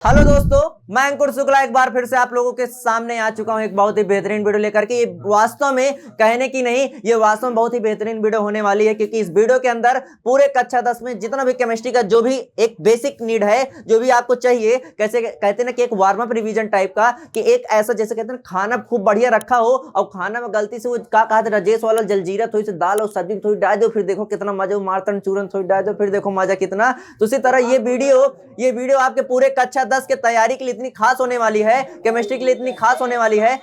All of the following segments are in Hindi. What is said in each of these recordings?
हेलो दोस्तों, मैं अंकुर शुक्ला एक बार फिर से आप लोगों के सामने आ चुका हूं एक बहुत ही बेहतरीन वीडियो लेकर के। ये वास्तव में कहने की नहीं, ये वास्तव में बहुत ही बेहतरीन वीडियो होने वाली है, क्योंकि इस वीडियो के अंदर पूरे कक्षा 10 में जितना भी केमिस्ट्री का जो भी एक बेसिक नीड है, जो भी आपको चाहिए, कैसे कहते हैं ना कि एक वार्म अप रिवीजन टाइप का, कि एक ऐसा जैसे कहते हैं खाना खूब बढ़िया रखा हो और खाना में गलती से वो क्या कहा था राजेश वाला जलजीरा थोड़ी सी दाल और सब्जी थोड़ी डाल दो, फिर देखो कितना मजा, मारतन चूरन थोड़ी डाल दो, फिर देखो मजा कितना। तो उसी तरह ये वीडियो आपके पूरे कक्षा 10 के तैयारी के लिए इतनी खास होने वाली है, केमिस्ट्री के लिए इतनी खास होने वाली है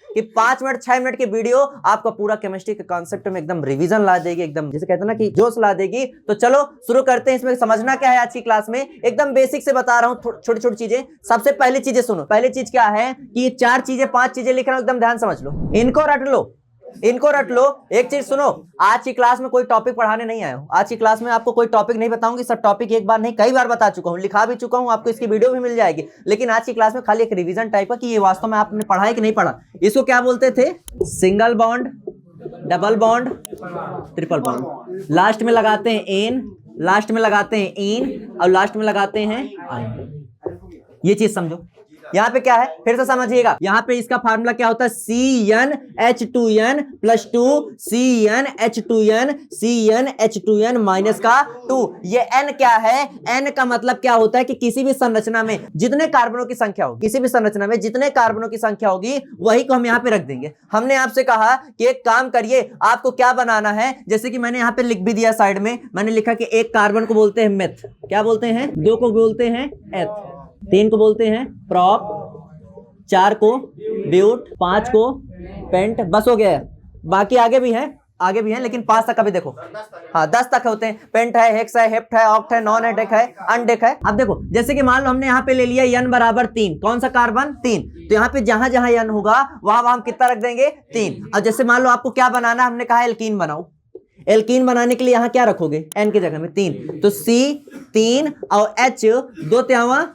कि 5 मिनट 6 मिनट की वीडियो आपका पूरा केमिस्ट्री के कॉन्सेप्ट में एकदम रिवीजन ला देगी, एकदम जैसे कहते हैं ना कि जोश ला देगी। तो चलो शुरू करते हैं। इसमें समझना क्या है आज की क्लास में, एकदम बेसिक से बता रहा हूं, छोटी छोटी चीजें। सबसे पहली चीजें सुनो। पहली चीज क्या है कि ये 4 चीजें 5 चीजें लिख रहा हूं, एकदम ध्यान समझ लो, इनको रट लो। एक चीज सुनो, आज की क्लास में कोई टॉपिक पढ़ाने नहीं आया हूं। आज की क्लास में आपको कोई टॉपिक नहीं बताऊंगी, सब टॉपिक एक बार नहीं कई बार बता चुका हूं, लिखा भी चुका हूं, आपको इसकी वीडियो भी मिल जाएगी। लेकिन आज की क्लास में खाली एक रिवीजन टाइप का कि ये वास्तव में आपने पढ़ा है कि नहीं पढ़ा। इसको क्या बोलते थे? Single bond, double bond, triple bond. Last में लगाते हैं एन, लास्ट में लगाते हैं इन और लास्ट में लगाते हैं आइन। ये चीज समझो। यहाँ पे क्या है फिर से समझिएगा। यहाँ पे इसका फार्मूला क्या होता है? CnH2n plus 2 CnH2n CnH2n minus का 2। ये n क्या है? n का मतलब क्या होता है कि किसी भी संरचना में जितने कार्बनों की संख्या होगी, किसी भी संरचना में जितने कार्बनों की संख्या होगी वही को हम यहाँ पे रख देंगे। हमने आपसे कहा कि एक काम करिए, आपको क्या बनाना है, जैसे कि मैंने यहाँ पे लिख भी दिया साइड में, मैंने लिखा कि एक कार्बन को बोलते हैं मेथ, क्या बोलते हैं? 2 को बोलते हैं एथ, 3 को बोलते हैं प्रॉप, 4 को ब्यूट, 5 को पेंट। बस हो गया। बाकी आगे भी हैं लेकिन 5 तक अभी देखो। हाँ 10 तक होते हैं। पेंट है, हेक्स है, हेप्ट है, ऑक्ट है, नॉन हेडेक है, अनडेक है। अब देखो जैसे कि मान लो हमने यहाँ पे ले लिया n बराबर 3। कौन सा कार्बन? 3। तो यहाँ पे जहां जहां n होगा वहां हम कितना रख देंगे? 3। अब जैसे मान लो आपको क्या बनाना, हमने कहा एल्कीन बनाओ। एल्कीन बनाने के लिए यहाँ क्या रखोगे? n की जगह में 3। तो C 3 और H 2 3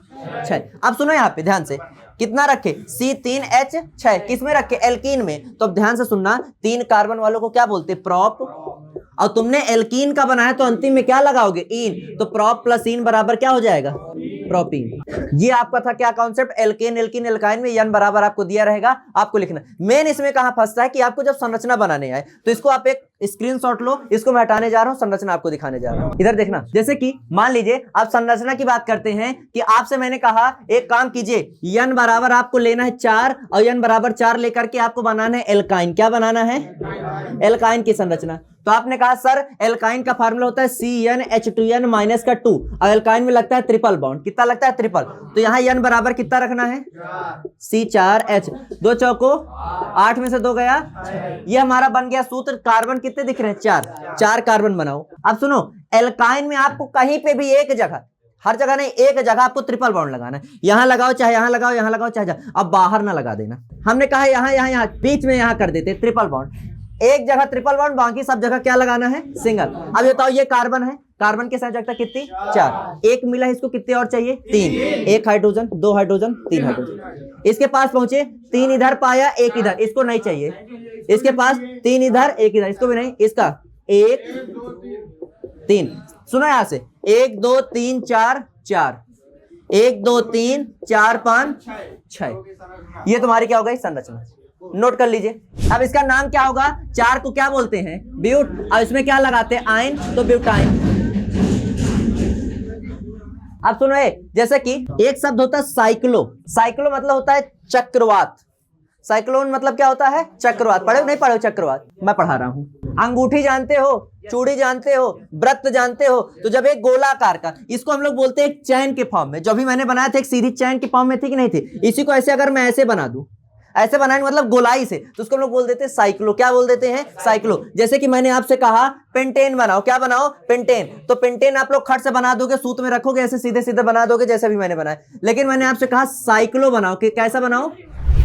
6। अब सुनो यहाँ पे ध्यान से, कितना रखे? C3H 6। किस में रखे? एल्कीन में। तो अब ध्यान से सुनना, 3 कार्बन वालों को क्या बोलते? प्रॉप। और तुमने एल्कीन का बनाया तो अंतिम में क्या लगाओगे? इन। तो प्रॉप प्लस इन बराबर क्या हो जाएगा? प्रोपीन। ये आपका था क्या कॉन्सेप्ट? एल्केन एल्कीन एल्काइन में n बराबर आपको दिया रहेगा, आपको लिखना। मेन इसमें कहां फंसता है कि आपको जब संरचना बनाने आए तो इसको आप एक स्क्रीनशॉट लो, इसको मैं हटाने जा रहा हूं, संरचना आपको दिखाने जा रहा हूं। इधर देखना, जैसे कि मान लीजिए आप संरचना की बात करते हैं कि आपसे मैंने कहा एक काम कीजिए, n बराबर आपको लेना है 4 और n बराबर 4 लेकर के आपको बनाना है एल्काइन। क्या बनाना है? एल्काइन की संरचना। तो आपने कहा सर एल्काइन का फार्मूला होता है CnH2n माइनस का 2 और एल्काइन में लगता है ट्रिपल बॉन्ड। कितना लगता है? ट्रिपल। तो यहाँ n बराबर कितना रखना है? C4H। 2 चौको 8 में से 2 गया। ये हमारा बन गया सूत्र। कार्बन कितने दिख रहे हैं? 4 कार्बन बनाओ। अब सुनो, एल्काइन में आपको कहीं पे भी एक जगह, हर जगह नहीं, एक जगह आपको ट्रिपल बॉन्ड लगाना है। यहां लगाओ चाहे यहां लगाओ, यहां लगाओ चाहे जहां। अब बाहर ना लगा देना। हमने कहा यहां बीच में यहां कर देते ट्रिपल बॉन्ड। एक जगह ट्रिपल बॉन्ड, बाकी सब जगह क्या लगाना है? सिंगल। अब बताओ ये कार्बन है, कार्बन की संयोजकता कितनी? 4। एक मिला है, इसको कितने और चाहिए? 3। 1 हाइड्रोजन, 2 हाइड्रोजन, 3 हाइड्रोजन। इसके पास पहुंचे, 3 इधर पाया, 1 इधर, इसको नहीं चाहिए। इसके पास 3 इधर, 1 इधर, इसको भी नहीं। इसका 1 3। सुनो यहां से, 1 2 3 4 4, 1 2 3 4 5 6। ये तुम्हारी क्या हो गई? संरचना। नोट कर लीजिए। अब इसका नाम क्या होगा? 4 को क्या बोलते हैं? ब्यूट। और इसमें क्या लगाते हैं? आयन, तो ब्यूटाइन। अब सुनो, जैसे कि एक शब्द होता है साइक्लो। साइक्लो मतलब होता है चक्रवात। साइक्लोन मतलब क्या होता है? चक्रवात। पढ़े नहीं पढ़े? चक्रवात मैं पढ़ा रहा हूं। अंगूठी जानते हो, चूड़ी जानते हो, व्रत जानते हो। तो जब एक गोलाकार का, इसको हम लोग बोलते हैं एक चैन के फॉर्म में। जो भी मैंने बनाया था एक सीधी चैन के फॉर्म में थी कि नहीं थी? इसी को ऐसे अगर मैं ऐसे बना दूं, ऐसे बनाने मतलब गोलाई से, तो उसको हम लोग बोल देते हैं साइक्लो। क्या बोल देते हैं? साइक्लो। जैसे कि मैंने आपसे कहा पेंटेन बनाओ। क्या बनाओ? पेंटेन। तो पेंटेन आप लोग खट से बना दोगे, सूत्र में रखोगे, ऐसे सीधे सीधे बना दोगे जैसे भी मैंने बनाया। लेकिन मैंने आपसे कहा साइक्लो बनाओ। कि कैसा बनाओ?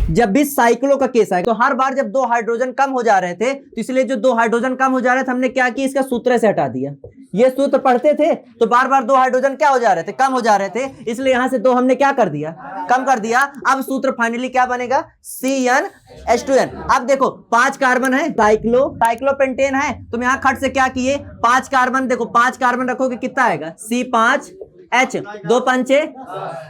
जब भी साइक्लो का केस आए तो हर बार जब 2 हाइड्रोजन कम हो जा रहे थे, तो इसलिए जो 2 हाइड्रोजन कम हो जा रहे थे हमने क्या किया? इसका सूत्र से हटा दिया। ये सूत्र पढ़ते थे तो बार बार 2 हाइड्रोजन क्या हो जा रहे थे? कम हो जा रहे थे। इसलिए यहां से 2 हमने क्या कर दिया? कम कर दिया। अब सूत्र फाइनली क्या बनेगा? CnH2n। अब देखो 5 कार्बन है, साइक्लोपेंटेन है। तुम यहां खट से क्या किए? 5 कार्बन। देखो 5 कार्बन रखोगे कितना आएगा? C5 H, 2 पंचे।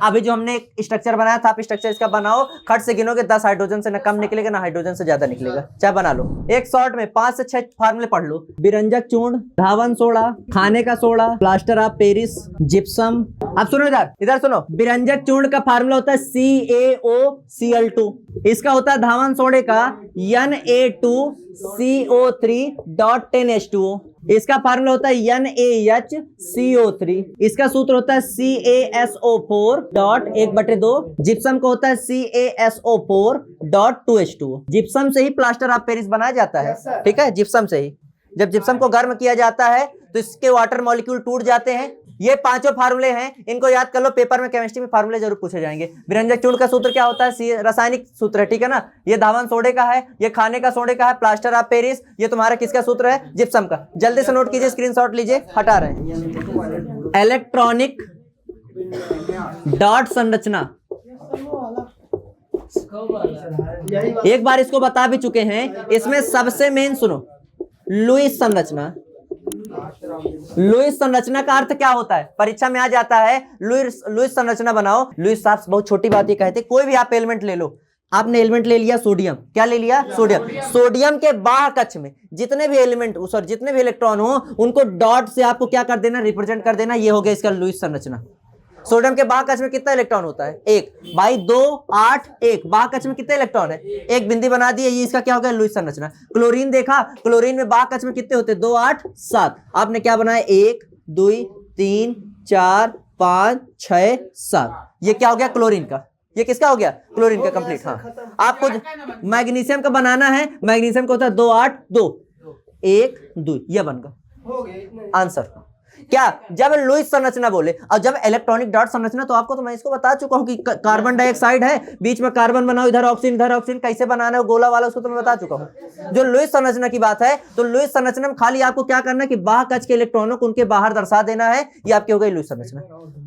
अभी जो हमने एक स्ट्रक्चर बनाया था, आप स्ट्रक्चर इसका बनाओ, खट से गिनोगे 10 हाइड्रोजन से ना कम निकलेगा ना हाइड्रोजन से ज्यादा निकलेगा, चाहे बना लो। एक शॉर्ट में 5 से 6 फार्मूले पढ़ लो। बिरंजक चूर्ण, धावन सोडा, खाने का soda, plaster of Paris, gypsum. अब सुनो इधर सुनो। बिरंजक चूर्ण का फार्मूला होता है CaOCl2। इसका होता है धावन सोडे का Na2CO3.10H2O। इसका फार्मूला होता है NaHCO3। इसका सूत्र होता है CaSO4.1/2। जिप्सम का होता है CaSO4.2H2O। जिप्सम से ही प्लास्टर ऑफ पेरिस बनाया जाता है, ठीक है, जिप्सम से ही। जब जिप्सम को गर्म किया जाता है तो इसके वाटर मॉलिक्यूल टूट जाते हैं। ये पांचों फार्मूले हैं, इनको याद कर लो, पेपर में केमिस्ट्री में फार्मूले जरूर पूछे जाएंगे। बिरंजक चूर्ण का सूत्र क्या होता है? रासायनिक सूत्र है, ठीक है ना। ये धावन सोडे का है, ये खाने का सोडे का है, प्लास्टर ऑफ पेरिस। ये तुम्हारा किसका सूत्र है? जिप्सम का। जल्दी से नोट कीजिए, स्क्रीनशॉट लीजिए, हटा रहे हैं। इलेक्ट्रॉनिक डॉट संरचना, एक बार इसको बता भी चुके हैं। इसमें सबसे मेन सुनो, लुईस संरचना। लुईस संरचना का अर्थ क्या होता है? परीक्षा में आ जाता है, लुईस संरचना बनाओ। लुईस साहब बहुत छोटी बात ये कहते, कोई भी आप एलिमेंट ले लो। आपने एलिमेंट ले लिया सोडियम, क्या ले लिया? सोडियम। सोडियम के बाह्य कक्ष में जितने भी एलिमेंट सॉरी जितने भी इलेक्ट्रॉन हो, उनको डॉट से आपको क्या कर देना? रिप्रेजेंट कर देना। ये हो गया इसका लुईस संरचना। सोडियम के बाह्य कक्ष में कितना इलेक्ट्रॉन होता है? 1 भाई 2 8 1। बाह्य कक्ष में कितने इलेक्ट्रॉन है? एक बिंदी बना दी है, ये इसका क्या हो गया? लुईस संरचना। क्लोरीन देखा, क्लोरीन में बाह्य कक्ष में कितने होते हैं? 2 8 7। आपने क्या बनाया? 1 2 3 4 5 6 7। ये क्या हो गया? क्लोरीन का। ये किसका हो गया? क्लोरीन का कंप्लीट। हाँ, आपको मैग्नीशियम का बनाना है। मैग्नीशियम का होता है 2 8 2 1 2। ये बन गया आंसर। क्या? जब लुईस संरचना बोले और जब इलेक्ट्रॉनिक डॉट संरचना, तो आपको तो मैं इसको बता चुका हूं कि कार्बन डाइऑक्साइड है, बीच में कार्बन बनाओ, इधर ऑक्सीजन, कैसे बनाना है गोला वाला, उसको तो मैं बता चुका हूं। जो लुईस संरचना की बात है, तो लुईस संरचना में खाली आपको क्या करना है कि बाह्य कक्ष के इलेक्ट्रॉनों को उनके बाहर दर्शा देना है। ये आपकी हो गई लुईस संरचना।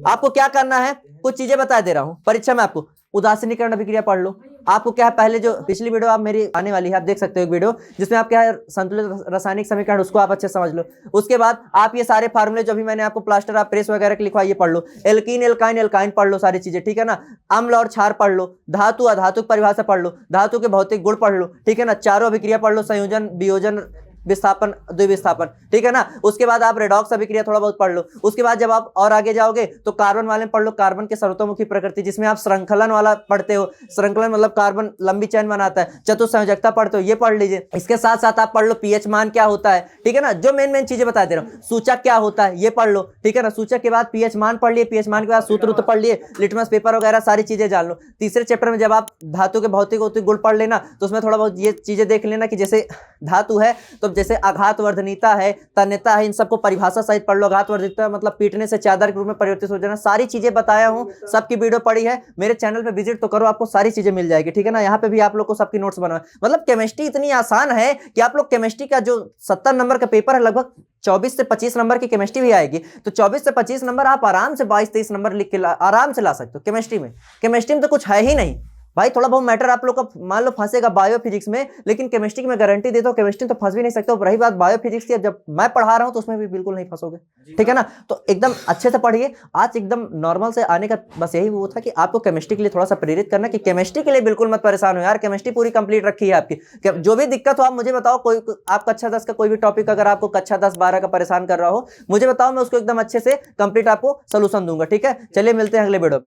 आपको क्या करना है? कुछ चीजें बता दे रहा हूं परीक्षा में आपको। उदासीनीकरण अभिक्रिया पढ़ लो। आपको क्या है, पहले जो पिछली वीडियो आप मेरी आने वाली है, आप देख सकते हो एक वीडियो जिसमें आप क्या है संतुलित रासायनिक समीकरण, उसको आप अच्छे समझ लो। उसके बाद आप ये सारे फार्मूले जो भी मैंने आपको प्लास्टर ऑफ पेरिस वगैरह के लिखवा, ये पढ़ लो। एल्कीन एल्काइन एल्काइन पढ़ लो, सारी चीजें, ठीक है ना। अम्ल और क्षार पढ़ लो। धातु अधातु परिभाषा पढ़ लो। धातु के भौतिक गुण पढ़ लो, ठीक है ना। चारों अभिक्रिया पढ़ लो, संयोजन, वियोजन, विस्थापन, द्विविस्थापन, ठीक है ना। उसके बाद आप रेडॉक्स अभिक्रिया थोड़ा बहुत पढ़ लो। उसके बाद जब आप और आगे जाओगे तो कार्बन वाले में पढ़ लो, कार्बन के सर्वतोमुखी प्रकृति, जिसमें आप श्रृंखलन वाला पढ़ते हो। श्रृंखलन मतलब कार्बन लंबी चेन बनाता है। चतुस्संयोजकता पढ़ते हो, ये पढ़ लीजिए। इसके साथ साथ आप पढ़ लो पीएच मान क्या होता है, ठीक है ना। जो मेन चीजें बता दे रहा हूँ। सूचक क्या होता है, ये पढ़ लो, ठीक है ना। सूचक के बाद पीएच मान पढ़ लिए, पीएच मान के बाद सूत्र पढ़ लिए, लिटमस पेपर वगैरह सारी चीजें जान लो। तीसरे चैप्टर में जब आप धातु के भौतिक गुण पढ़ लेना, तो उसमें थोड़ा बहुत ये चीजें देख लेना कि जैसे धातु है तो जैसे आघात वर्धनीयता है, तन्यता है, इन सबको परिभाषा सहित पढ़ लो। आघात वर्धनीयता मतलब पीटने से चादर के रूप में परिवर्तित हो जाना। सारी चीजें बताया हूं, सबकी वीडियो पड़ी है। मेरे चैनल पे विजिट तो करो, आपको सारी चीजें मिल जाएगी, ठीक है ना। यहाँ पे भी आप लोग को सबकी नोट्स बनवा, मतलब केमिस्ट्री इतनी आसान है कि आप लोग केमिस्ट्री का जो 70 नंबर का पेपर है, लगभग 24 से 25 नंबर की केमिस्ट्री भी आएगी। तो 24 से 25 नंबर आप आराम से 22-23 नंबर लिख के आराम से ला सकते हो केमिस्ट्री में। केमिस्ट्री में तो कुछ है ही नहीं भाई। थोड़ा बहुत मैटर आप लोग का मान लो फंसेगा बायो फिजिक्स में, लेकिन केमिस्ट्री की मैं गारंटी देता हूँ केमिस्ट्री तो फंस भी नहीं सकते हो। रही बात बायो फिजिक्स की, जब मैं पढ़ा रहा हूँ तो उसमें भी बिल्कुल नहीं फंसोगे, ठीक है ना। तो एकदम अच्छे से पढ़िए। आज एकदम नॉर्मल से आने का बस यही वो था कि आपको केमिस्ट्री के लिए थोड़ा सा प्रेरित करना, कि केमिस्ट्री के लिए बिल्कुल मत परेशान हो यार। केमिस्ट्री पूरी कंप्लीट रखी है आपकी। जो भी दिक्कत हो आप मुझे बताओ। कोई आप कक्षा 10 का कोई भी टॉपिक अगर आपको कक्षा 10 12 का परेशान कर रहा हो, मुझे बताओ, मैं उसको एकदम अच्छे से कंप्लीट आपको सोल्यूशन दूंगा, ठीक है। चलिए मिलते हैं अगले वीडियो।